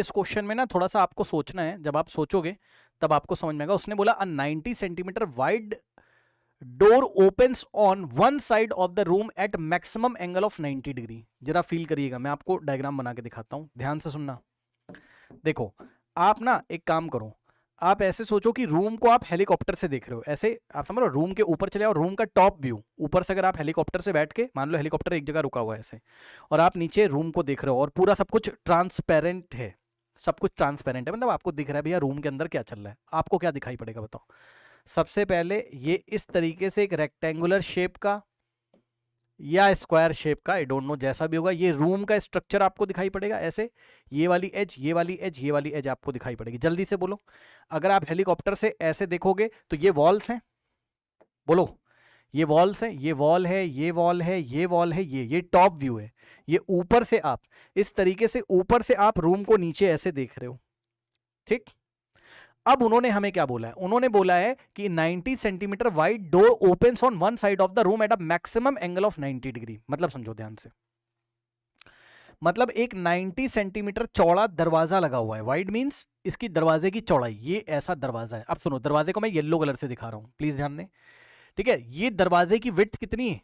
इस क्वेश्चन में ना थोड़ा सा आपको सोचना है, जब आप सोचोगे तब आपको समझ में आएगा। उसने बोला अ 90 centimetre wide door opens on one side of the room at maximum angle of 90 degree. जरा फील करिएगा, मैं आपको डायग्राम बना के दिखाता हूं, ध्यान से सुनना। देखो आप ना एक काम करो, आप ऐसे सोचो कि रूम को आप हेलीकॉप्टर से देख रहे हो, ऐसे आप समझ रहे हो, रूम के ऊपर चले आओ, रूम का टॉप व्यू ऊपर से अगर आप हेलीकॉप्टर से बैठ के, मान लो हेलीकॉप्टर एक जगह रुका हुआ है ऐसे, और आप नीचे रूम को देख रहे हो और पूरा सब कुछ ट्रांसपेरेंट है, सब कुछ ट्रांसपेरेंट है, मतलब आपको दिख रहा है भैया रूम के अंदर क्या चल रहा है। आपको क्या दिखाई पड़ेगा बताओ? सबसे पहले ये इस तरीके से एक रेक्टेंगुलर शेप का या स्क्वायर शेप का, आई डोंट नो, जैसा भी होगा, ये रूम का स्ट्रक्चर आपको दिखाई पड़ेगा ऐसे। ये वाली एज, ये वाली एज, ये वाली एज आपको दिखाई पड़ेगी। जल्दी से बोलो, अगर आप हेलीकॉप्टर से ऐसे देखोगे तो ये वॉल्स हैं, बोलो, ये वॉल्स हैं, ये वॉल है, ये वॉल है, ये वॉल है, ये टॉप व्यू है। ये ऊपर से आप इस तरीके से ऊपर से आप रूम को नीचे ऐसे देख रहे हो, ठीक। अब उन्होंने हमें क्या बोला है? उन्होंने बोला है कि 90 centimetre wide door opens on one side of the room at a maximum angle of 90 degree. मतलब समझो ध्यान से, मतलब एक 90 सेंटीमीटर चौड़ा दरवाजा लगा हुआ है। वाइड मींस इसकी दरवाजे की चौड़ाई, ये ऐसा दरवाजा है। अब सुनो, दरवाजे को मैं येलो कलर से दिखा रहा हूं, प्लीज ध्यान दें, ठीक है। ये दरवाजे की विड्थ कितनी है?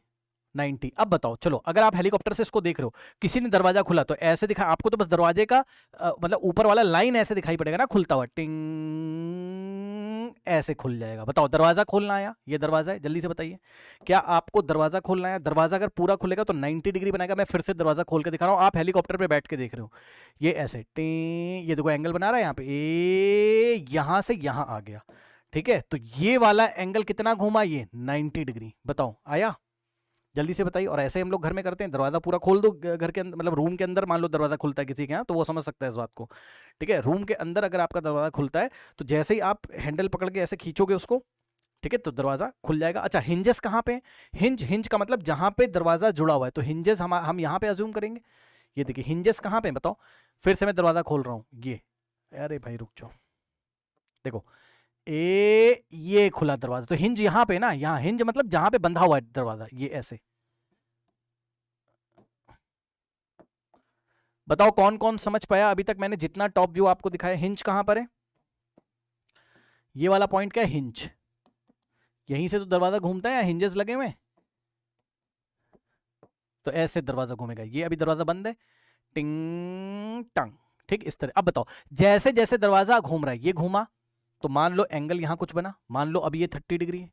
90। अब बताओ, चलो अगर आप हेलीकॉप्टर से इसको देख रहे हो, किसी ने दरवाजा खुला तो ऐसे दिखा आपको, तो बस दरवाजे का मतलब ऊपर वाला लाइन ऐसे दिखाई पड़ेगा ना, खुलता हुआ, टिंग ऐसे खुल जाएगा। बताओ दरवाजा खोलना आया, ये दरवाजा है, जल्दी से बताइए, क्या आपको दरवाजा खोलना है? दरवाजा अगर पूरा खुलेगा तो 90 डिग्री बनाएगा। मैं फिर से दरवाजा खोल के दिखा रहा हूं, आप हेलीकॉप्टर पे बैठ के देख रहे हो, ये ऐसे टिंग, ये देखो एंगल बना रहा है यहाँ पे, यहां से यहां आ गया, ठीक है। तो ये वाला एंगल कितना घूमा? ये 90 डिग्री। बताओ आया? जल्दी से बताइए। और ऐसे हम लोग घर में करते हैं, दरवाजा पूरा खोल दो घर के अंदर, मतलब रूम के अंदर मान लो दरवाजा खुलता है किसी के यहाँ, तो वो समझ सकता है इस बात को, ठीक है। रूम के अंदर अगर आपका दरवाजा खुलता है तो जैसे ही आप हैंडल पकड़ के ऐसे खींचोगे उसको, ठीक है, तो दरवाजा खुल जाएगा। अच्छा, हिंजेस कहाँ पे? हिंज, हिंज का मतलब जहां पे दरवाजा जुड़ा हुआ है, तो हिंजेस हम यहाँ पे अज्यूम करेंगे। ये देखिए हिंजेस कहाँ पे बताओ? फिर से मैं दरवाजा खोल रहा हूँ, ये, अरे भाई रुक जाओ, देखो ये खुला दरवाजा, तो हिंज यहाँ पे ना, यहाँ हिंज मतलब जहां पे बंधा हुआ है दरवाजा, ये ऐसे। बताओ कौन कौन समझ पाया अभी तक? मैंने जितना टॉप व्यू आपको दिखाया, हिंज कहां पर है? ये वाला पॉइंट क्या है? हिंज। यहीं से तो दरवाजा घूमता है, या हिंजेस लगे हुए, तो ऐसे दरवाजा घूमेगा। ये अभी दरवाजा बंद है, टिंग टंग, ठीक इस तरह। अब बताओ, जैसे जैसे दरवाजा घूम रहा है, ये घूमा तो मान लो एंगल यहां कुछ बना, मान लो अभी ये 30 डिग्री है,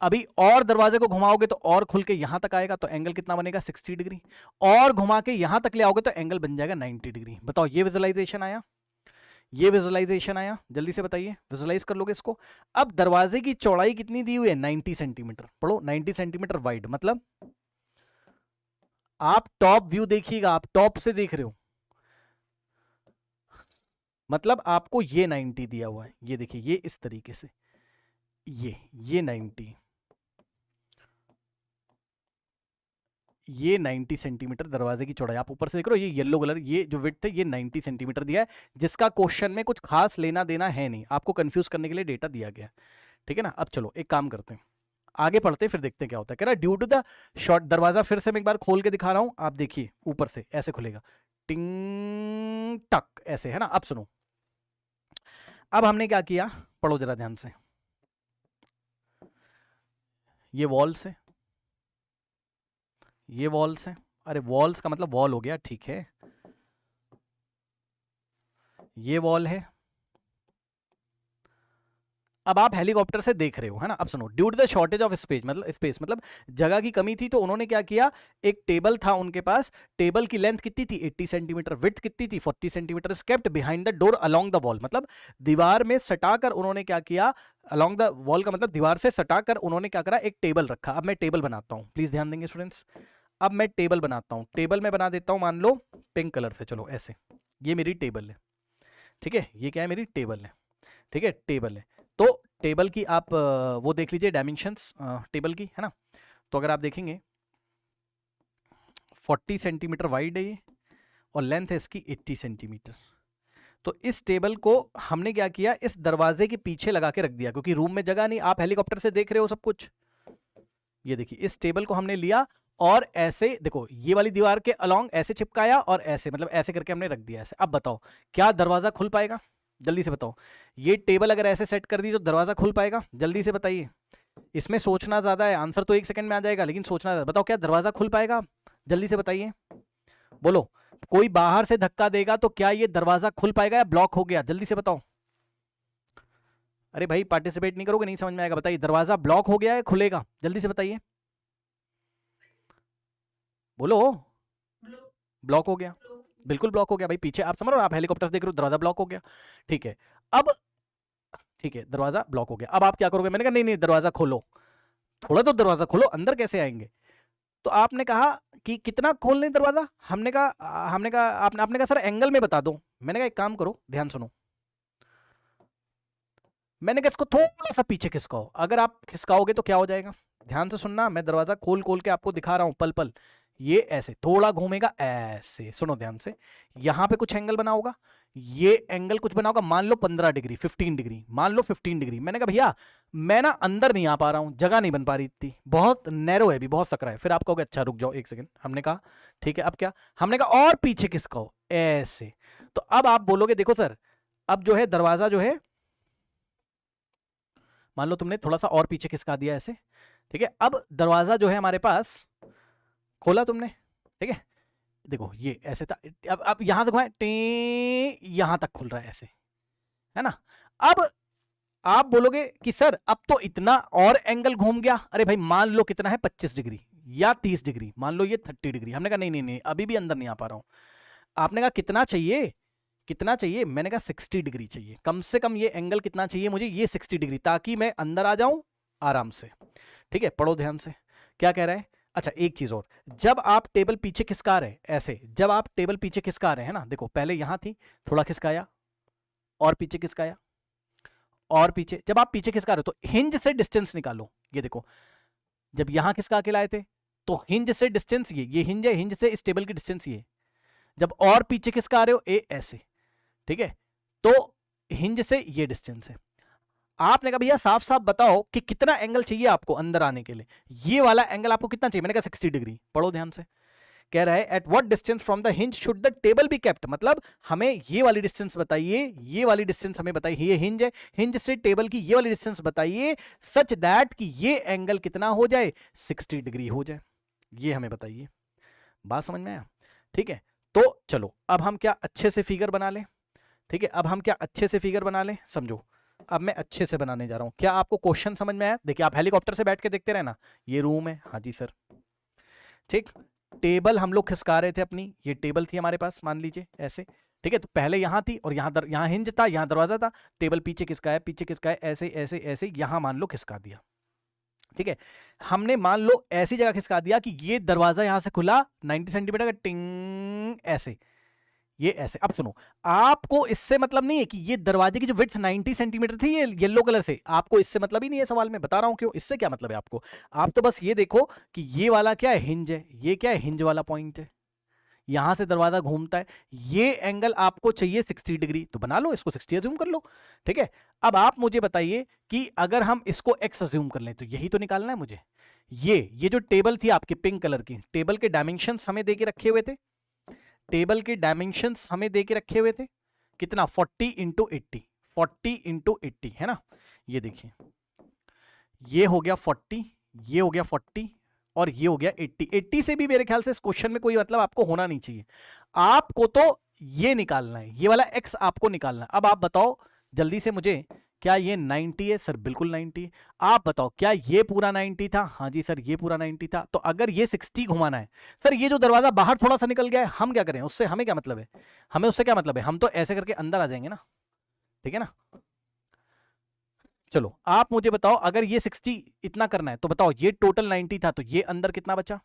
अभी और दरवाजे को घुमाओगे तो और खुल के यहां तक आएगा, तो एंगल कितना बनेगा? 60 डिग्री। और घुमा के यहां तक ले आओगे तो एंगल बन जाएगा 90 डिग्री। बताओ ये विजुअलाइजेशन आया? ये विजुअलाइजेशन आया? जल्दी से बताइए, विजुअलाइज कर लोगे इसको? अब दरवाजे की चौड़ाई कितनी दी हुई है? 90 सेंटीमीटर। पढ़ो, 90 सेंटीमीटर वाइड, मतलब आप टॉप व्यू देखिएगा, आप टॉप से देख रहे हो, मतलब आपको ये 90 दिया हुआ है, ये देखिए, ये इस तरीके से, ये 90, ये 90 सेंटीमीटर दरवाजे की चौड़ाई, आप ऊपर से देख रहे हो, ये येलो कलर, ये जो विड्थ है ये 90 सेंटीमीटर दिया है, जिसका क्वेश्चन में कुछ खास लेना देना है नहीं, आपको कंफ्यूज करने के लिए डेटा दिया गया, ठीक है ना। अब चलो एक काम करते हैं, आगे पढ़ते हैं, फिर देखते हैं क्या होता है। कह रहा ड्यू टू द शॉर्ट, दरवाजा फिर से मैं एक बार खोल के दिखा रहा हूं, आप देखिए ऊपर से ऐसे खुलेगा, टिंग टक ऐसे, है ना। अब सुनो, अब हमने क्या किया, पढ़ो जरा ध्यान से, ये वॉल्स है, ये वॉल्स है, अरे वॉल्स का मतलब वॉल हो गया, ठीक है, ये वॉल है। अब आप हेलीकॉप्टर से देख रहे हो, है ना। अब सुनो, due to the shortage of space, मतलब जगह की कमी थी, तो उन्होंने क्या किया, एक टेबल था उनके पास, टेबल की लेंथ कितनी थी? 80 सेंटीमीटर, विड्थ कितनी थी? 40 centimetre, kept behind the door along the wall, मतलब दीवार में सटाकर उन्होंने क्या किया, अलोंग द वॉल का मतलब दीवार से सटाकर उन्होंने क्या करा, एक टेबल रखा। अब मैं टेबल बनाता हूं, प्लीज ध्यान देंगे स्टूडेंट्स, अब मैं टेबल बनाता हूं, टेबल में बना देता हूं मान लो पिंक कलर से, चलो ऐसे, ये मेरी टेबल है, ठीक है, ये क्या है? मेरी टेबल है, ठीक है, टेबल है। तो टेबल की आप वो देख लीजिए डायमेंशंस टेबल की, है ना। तो अगर आप देखेंगे 40 सेंटीमीटर वाइड है ये, और लेंथ है इसकी 80 सेंटीमीटर। तो इस टेबल को हमने क्या किया, इस दरवाजे के पीछे लगा के रख दिया, क्योंकि रूम में जगह नहीं, आप हेलीकॉप्टर से देख रहे हो सब कुछ। ये देखिए, इस टेबल को हमने लिया और ऐसे देखो ये वाली दीवार के अलोंग ऐसे चिपकाया और ऐसे मतलब ऐसे करके हमने रख दिया ऐसे। अब बताओ क्या दरवाजा खुल पाएगा? जल्दी से बताओ। ये टेबल अगर ऐसे सेट कर दी तो दरवाजा खुल पाएगा? जल्दी से बताइए। इसमें सोचना ज्यादा है, आंसर तो 1 सेकंड में आ जाएगा लेकिन सोचना ज्यादा। बताओ क्या दरवाजा खुल पाएगा? जल्दी से बताइए, बोलो। कोई बाहर से धक्का देगा तो क्या ये दरवाजा खुल पाएगा या ब्लॉक हो गया? जल्दी से बताओ। अरे भाई पार्टिसिपेट नहीं करोगे नहीं समझ में आएगा। बताइए दरवाजा ब्लॉक हो गया है खुलेगा? जल्दी से बताइए, बोलो। ब्लॉक हो गया, बिल्कुल ब्लॉक हो गया भाई। पीछे आप समझ रहे हो, आप हेलीकॉप्टर देख रहे हो, दरवाजा ब्लॉक हो गया। ठीक है, अब ठीक है दरवाजा ब्लॉक हो गया। अब आप क्या करोगे? मैंने कहा नहीं नहीं दरवाजा खोलो, थोड़ा तो दरवाजा खोलो, अंदर कैसे आएंगे? तो आपने कहा कि कितना खोल लें दरवाजा? हमने कहा आपने कहा सर एंगल में बता दो। मैंने कहा एक काम करो, ध्यान सुनो। मैंने कहा इसको थोड़ा सा पीछे खिसकाओ। अगर आप खिसकाओगे तो क्या हो जाएगा? ध्यान से सुनना, मैं दरवाजा खोल खोल के आपको दिखा रहा हूं पल पल। ये ऐसे थोड़ा घूमेगा ऐसे, सुनो ध्यान से। यहां पे कुछ एंगल बना होगा, ये एंगल कुछ बना होगा, मान लो 15 डिग्री, 15 डिग्री, मान लो 15 डिग्री। मैंने कहा भैया मैं ना अंदर नहीं आ पा रहा हूं, जगह नहीं बन पा रही इतनी, बहुत नैरो है भी, बहुत सकरा है। फिर आप कहोगे अच्छा रुक जाओ 1 सेकंड। हमने कहा ठीक है अब क्या? हमने कहा और पीछे खिसकाओ ऐसे। तो अब आप बोलोगे देखो सर अब जो है दरवाजा जो है, मान लो तुमने थोड़ा सा और पीछे खिसका दिया ऐसे, ठीक है। अब दरवाजा जो है हमारे पास खोला तुमने, ठीक है। देखो ये ऐसे था, अब यहां तक टे यहां तक खुल रहा है ऐसे, है ना। अब आप बोलोगे कि सर अब तो इतना और एंगल घूम गया। अरे भाई मान लो कितना है, 25 डिग्री या 30 डिग्री, मान लो ये 30 डिग्री। हमने कहा नहीं नहीं नहीं अभी भी अंदर नहीं आ पा रहा हूं। आपने कहा कितना चाहिए? कितना चाहिए? मैंने कहा 60 डिग्री चाहिए, कम से कम ये एंगल कितना चाहिए मुझे? ये 60 डिग्री, ताकि मैं अंदर आ जाऊं आराम से। ठीक है, पढ़ो ध्यान से क्या कह रहा है। अच्छा एक चीज और, जब आप टेबल पीछे खिसका रहे ऐसे, जब आप टेबल पीछे खिसका रहे हैं ना, देखो पहले यहां थी, थोड़ा खिसकाया और पीछे खिसकाया और पीछे। जब आप पीछे खिसका रहे हो तो हिंज से डिस्टेंस निकालो। ये देखो जब यहां खिसका के लाए थे तो हिंज से डिस्टेंस ये हिंज है, हिंज से इस टेबल की डिस्टेंस ये। जब और पीछे खिसका रहे हो ए ऐसे, ठीक है, तो हिंज से ये डिस्टेंस है। आपने कहा भैया साफ साफ बताओ कि कितना एंगल चाहिए आपको अंदर आने के लिए? ये वाला एंगल आपको कितना चाहिए? मैंने कहा 60 डिग्री। पढ़ो ध्यान से, कह रहा है at what distance from the hinge should the table be kept. मतलब हमें ये वाली डिस्टेंस बताइए, ये वाली डिस्टेंस हमें बताइए, ये हिंज है, हिंज से टेबल की ये वाली डिस्टेंस बताइए सच दैट कि ये एंगल कितना हो जाए? 60 डिग्री हो जाए। ये हमें बताइए। बात समझ में आया? ठीक है, तो चलो अब हम क्या अच्छे से फिगर बना लें। ठीक है, अब हम क्या अच्छे से फिगर बना लें, समझो। अब मैं अच्छे से बनाने जा रहा हूं। क्या आपको क्वेश्चन समझ में आया? देखिए आप हेलीकॉप्टर से बैठ के देखते रहना। ये रूम है, हाँ जी सर। ठीक, टेबल हम लोग खिसका रहे थे अपनी, ये टेबल थी हमारे पास मान लीजिए ऐसे, ठीक है। तो पहले यहां थी और यहां हिंज था, यहां दरवाजा था। टेबल पीछे खिसकाया, पीछे खिसकाया, ऐसे ऐसे ऐसे, यहां मान लो खिसका दिया। ठीक है, हमने मान लो ऐसी जगह खिसका दिया कि ये दरवाजा यहां से खुला 90 सेंटीमीटर का, टिंग ऐसे, ये ऐसे। अब सुनो, आपको इससे मतलब नहीं है कि ये दरवाजे की जो विड्थ 90 सेंटीमीटर थी ये येलो कलर से, आपको इससे मतलब ही नहीं है सवाल में, बता रहा हूं क्यों। इससे क्या मतलब है आपको? आप तो बस ये देखो कि ये वाला क्या है, हिंज है, ये क्या है, हिंज वाला पॉइंट है, यहां से दरवाजा घूमता है। ये एंगल आपको चाहिए 60 डिग्री, तो बना लो इसको 60 अज्यूम कर लो। ठीक है, अब आप मुझे बताइए कि अगर हम इसको x अज्यूम कर लें तो यही तो निकालना है मुझे। ये जो टेबल थी आपकी पिंक कलर की, टेबल के डायमेंशंस हमें दे के रखे हुए थे, टेबल के डायमेंशंस हमें दे के रखे हुए थे कितना, 40 इंटू 80, 40 इंटू 80 है ना। ये देखिए ये हो गया 40, ये हो गया 40 और ये हो गया 80। 80 से भी मेरे ख्याल से इस क्वेश्चन में कोई मतलब आपको होना नहीं चाहिए। आपको तो ये निकालना है, ये वाला x आपको निकालना है। अब आप बताओ जल्दी से मुझे, क्या ये 90 है? सर बिल्कुल 90 है। आप बताओ क्या ये पूरा 90 था? हाँ जी सर ये पूरा 90 था। तो अगर ये 60 घुमाना है, सर ये जो दरवाजा बाहर थोड़ा सा निकल गया है, हम क्या करें उससे? हमें क्या मतलब है? हमें उससे क्या मतलब है? हम तो ऐसे करके अंदर आ जाएंगे ना, ठीक है ना। चलो आप मुझे बताओ, अगर ये 60 इतना करना है तो बताओ ये टोटल 90 था, तो ये अंदर कितना बचा?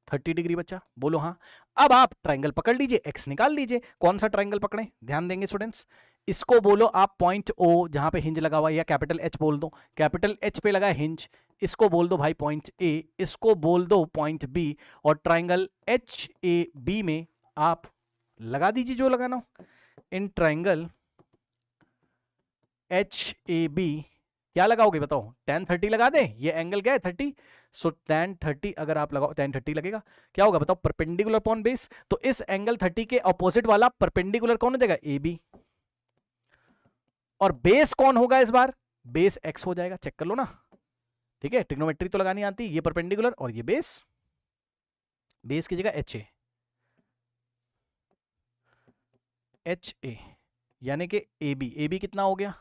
30 डिग्री बचा, बोलो हाँ। अब आप ट्रायंगल पकड़ लीजिए, एक्स निकाल लीजिए। कौन सा ट्रायंगल पकड़े? ध्यान देंगे स्टूडेंट्स। इसको बोलो आप पॉइंट ओ, जहां पे हिंज लगा हुआ है, या कैपिटल एच बोल दो, कैपिटल एच पे लगा है हिंज। इसको बोल दो भाई पॉइंट ए, इसको बोल दो पॉइंट बी, और ट्रायंगल एच ए बी में आप लगा दीजिए जो लगाना हो। In triangle H A B क्या लगाओगे बताओ, tan 30 लगा दें, ये एंगल क्या है 30, सो tan 30 अगर आप लगाओ tan 30 लगेगा, क्या होगा बताओ, परपेंडिकुलर अपॉन बेस, तो इस एंगल 30 के अपोजिट वाला परपेंडिकुलर कौन हो जाएगा, ए बी, और बेस कौन होगा इस बार, बेस x हो जाएगा, चेक कर लो ना, ठीक है, ट्रिग्नोमेट्री तो लगानी आती, ये परपेंडिकुलर और ये बेस, बेस की जगह एच ए यानी कि ए बी कितना हो गया,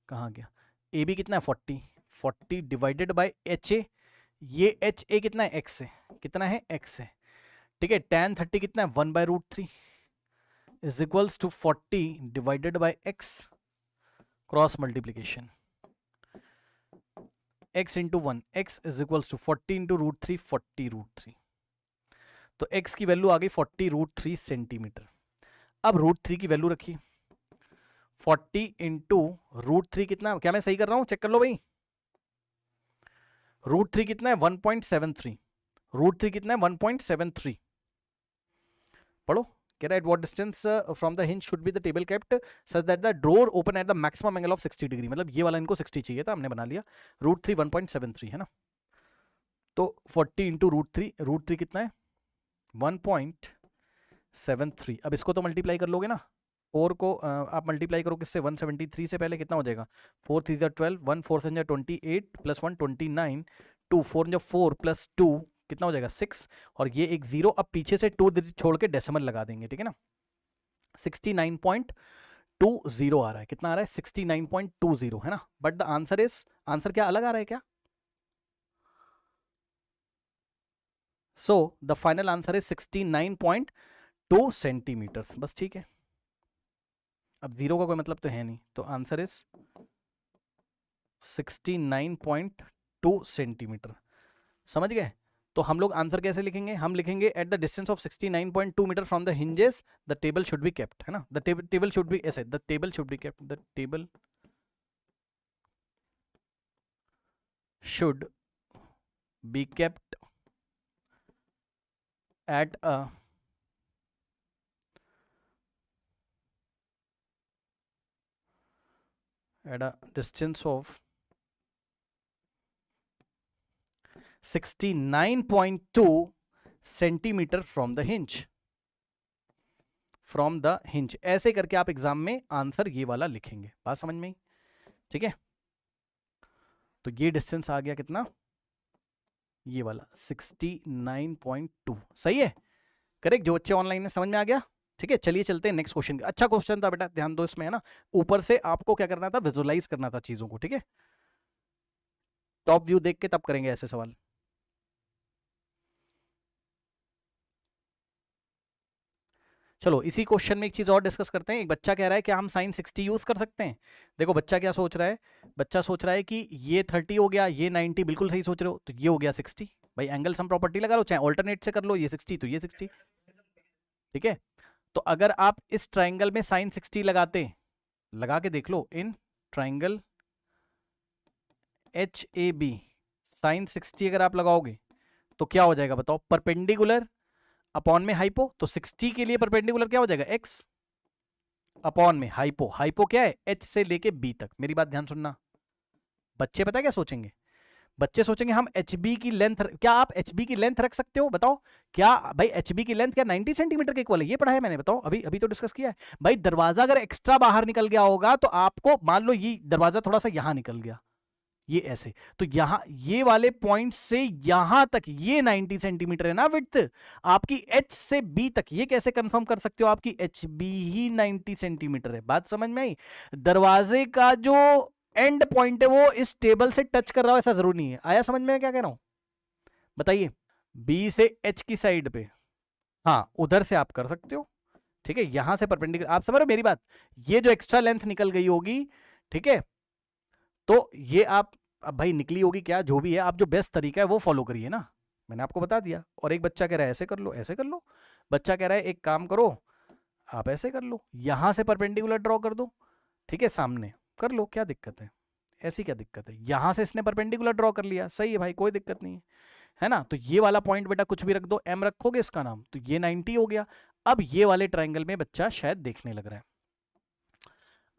कहाँ गया, ए बी कितना है 40 डिवाइडेड बाय एच ए, ये एच ए कितना है एक्स है, कितना है एक्स है, ठीक है, tan 30 कितना है 1/√3 is equals to 40 divided by x, cross multiplication x into 1, x is equals to 40 into √3, 40√3, तो x की वैल्यू आ गई 40√3 सेंटीमीटर। अब √3 की वैल्यू रखिए, 40 इंटू √3 कितना, क्या मैं सही कर रहा हूं, चेक कर लो भाई, √3 कितना है 1.73, √3 कितना है 1.73, पढ़ो, कह रहा है what distance from the hinge should be the table kept such that the drawer open at the maximum angle of 60 degree, मतलब ये वाला इनको 60 चाहिए था, हमने बना लिया, √3 1.73 है ना, तो 40 इंटू √3 कितना है 1.73, अब इसको तो मल्टीप्लाई कर लोगे ना, 4 को आप मल्टीप्लाई करो किससे 173 से, पहले कितना हो जाएगा 4 3 12, 1 4 7 28 प्लस 1 29, 2 4 4 प्लस 2 कितना हो जाएगा 6, और ये एक 0, अब पीछे से 2 छोड़ के डेसिमल लगा देंगे, ठीक है ना, 69.20 आ रहा है, कितना आ रहा है 69.20 है ना, but the answer is, answer क्या अलग आ रहा है क्या, so the final answer is 69.2 centimetre, बस ठीक है, अब 0 का कोई मतलब तो है नहीं, तो आंसर इज 69.2 सेंटीमीटर, समझ गए, तो हम लोग आंसर कैसे लिखेंगे, हम लिखेंगे at the distance of 69.2 metre from the hinges the table should be kept, है ना, द टेबल शुड बी ऐसे, the table should be kept, the table should be kept at a distance of 69.2 centimetre from the hinge, from the hinge, ऐसे करके आप exam में answer ये वाला लिखेंगे, बात समझ में, ठीक है, तो ये डिस्टेंस आ गया कितना, ये वाला 69.2, सही है, करेक्ट, जो बच्चे ऑनलाइन में समझ में आ गया, ठीक है, चलिए चलते हैं नेक्स्ट क्वेश्चन, अच्छा क्वेश्चन था बेटा, ध्यान दो इसमें, है ना, ऊपर से आपको क्या करना था, विजुअलाइज करना था चीजों को, ठीक है, टॉप व्यू देख के तब करेंगे ऐसे सवाल, चलो इसी क्वेश्चन में एक चीज और डिस्कस करते हैं, एक बच्चा कह रहा है कि हम sin 60 यूज कर सकते हैं, देखो बच्चा क्या सोच रहा है, बच्चा सोच रहा है कि ये 30 हो गया, ये 90, बिल्कुल सही सोच रहे हो, तो ये हो गया 60, भाई एंगल सम प्रॉपर्टी लगा लो, चाहे ऑल्टरनेट से कर लो, ये 60 तो ये 60, ठीक है, तो अगर आप इस ट्राइंगल में sin 60 लगाते, लगा के देख लो, इन ट्राइंगल HAB sin 60 अगर आप लगाओगे तो क्या हो जाएगा बताओ, परपेंडिकुलर अपॉन में हाइपो, तो 60 के लिए परपेंडिकुलर क्या हो जाएगा x अपॉन में हाइपो, हाइपो क्या है h से लेके b तक, मेरी बात ध्यान सुनना, बच्चे पता है क्या सोचेंगे, बच्चे सोचेंगे हम HB की लेंथ, क्या आप HB की लेंथ रख सकते हो बताओ, क्या भाई HB की लेंथ क्या 90 सेंटीमीटर के इक्वल है, ये पढ़ा है मैंने, बताओ, अभी अभी तो डिस्कस किया है भाई, दरवाजा अगर एक्स्ट्रा बाहर निकल गया होगा तो आपको, मान लो ये दरवाजा थोड़ा सा यहां निकल गया, ये ऐसे, तो यहां ये वाले पॉइंट से यहां तक ये 90 सेंटीमीटर है ना विड्थ, आपकी H से B तक, ये कैसे कंफर्म कर सकते हो, आपकी HB ही 90 सेंटीमीटर है, बात समझ में आई, दरवाजे का जो एंड पॉइंट है वो इस टेबल से टच कर रहा हो ऐसा जरूरी नहीं है, आया समझ में क्या कह रहा हूं, बताइए, B से H की साइड पे, हाँ उधर से आप कर सकते हो, ठीक है, यहां से परपेंडिकुलर, आप समझ रहे हो मेरी बात, ये जो एक्स्ट्रा लेंथ निकल गई होगी, ठीक है, तो ये आप, अब भाई निकली होगी क्या जो भी है, आप जो बेस्ट तरीका है वो फॉलो करिए ना, मैंने आपको बता दिया, और एक बच्चा कह रहा है ऐसे कर लो, ऐसे कर लो, बच्चा कह रहा है एक काम करो आप ऐसे कर लो, यहां से परपेंडिकुलर ड्रॉ कर दो, ठीक है, सामने कर लो, क्या दिक्कत है, ऐसी क्या दिक्कत है, यहां से इसने परपेंडिकुलर ड्रॉ कर लिया, सही है भाई, कोई दिक्कत नहीं है ना, तो ये वाला पॉइंट बेटा कुछ भी रख दो, M रखोगे इसका नाम, तो ये 90 हो गया, अब ये वाले ट्राइंगल में बच्चा शायद देखने लग रहा है,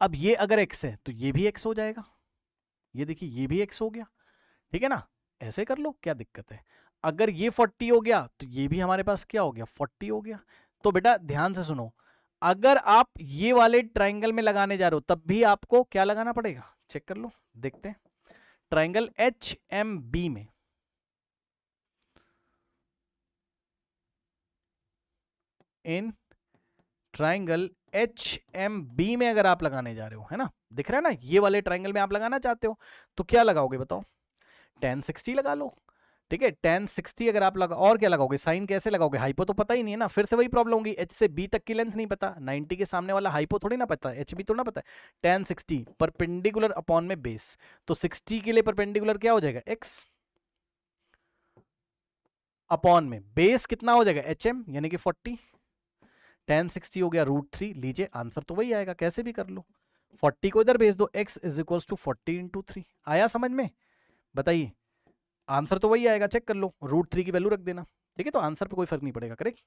अब ये अगर x है तो ये भी x हो जाएगा, ये देखिए ये भी x हो गया, ठीक है ना, ऐसे कर लो, क्या दिक्कत है। अगर ये 40 हो गया तो ये भी हमारे पास क्या हो गया, 40 हो गया। तो बेटा ध्यान से सुनो, अगर आप ये वाले ट्राइंगल में लगाने जा रहे हो तब भी आपको क्या लगाना पड़ेगा, चेक कर लो, देखते हैं। ट्राइंगल HMB में, इन ट्राइंगल HMB में अगर आप लगाने जा रहे हो, है ना, दिख रहा है ना, ये वाले ट्राइंगल में आप लगाना चाहते हो तो क्या लगाओगे बताओ, tan 60 लगा लो, ठीक है। tan 60 अगर आप लगा, और क्या लगाओगे, साइन कैसे लगाओगे, हाइपो तो पता ही नहीं है ना, फिर से वही प्रॉब्लम होगी, h से b तक की लेंथ नहीं पता, 90 के सामने वाला हाइपो थोड़ी ना पता है, HB थोड़ी ना पता है। tan 60 परपेंडिकुलर अपॉन में बेस, तो 60 के लिए परपेंडिकुलर क्या हो जाएगा, x अपॉन में बेस कितना हो जाएगा, HM यानी कि 40, tan 60 हो गया √3, लीजिए आंसर तो वही आएगा, कैसे भी कर लो, 40 को इधर भेज दो, x is equals to 40 into 3, आया समझ में, बताइए, आंसर तो वही आएगा, चेक कर लो, √3 की वैल्यू रख देना, ठीक है, तो आंसर पे कोई फर्क नहीं पड़ेगा, करेक्ट।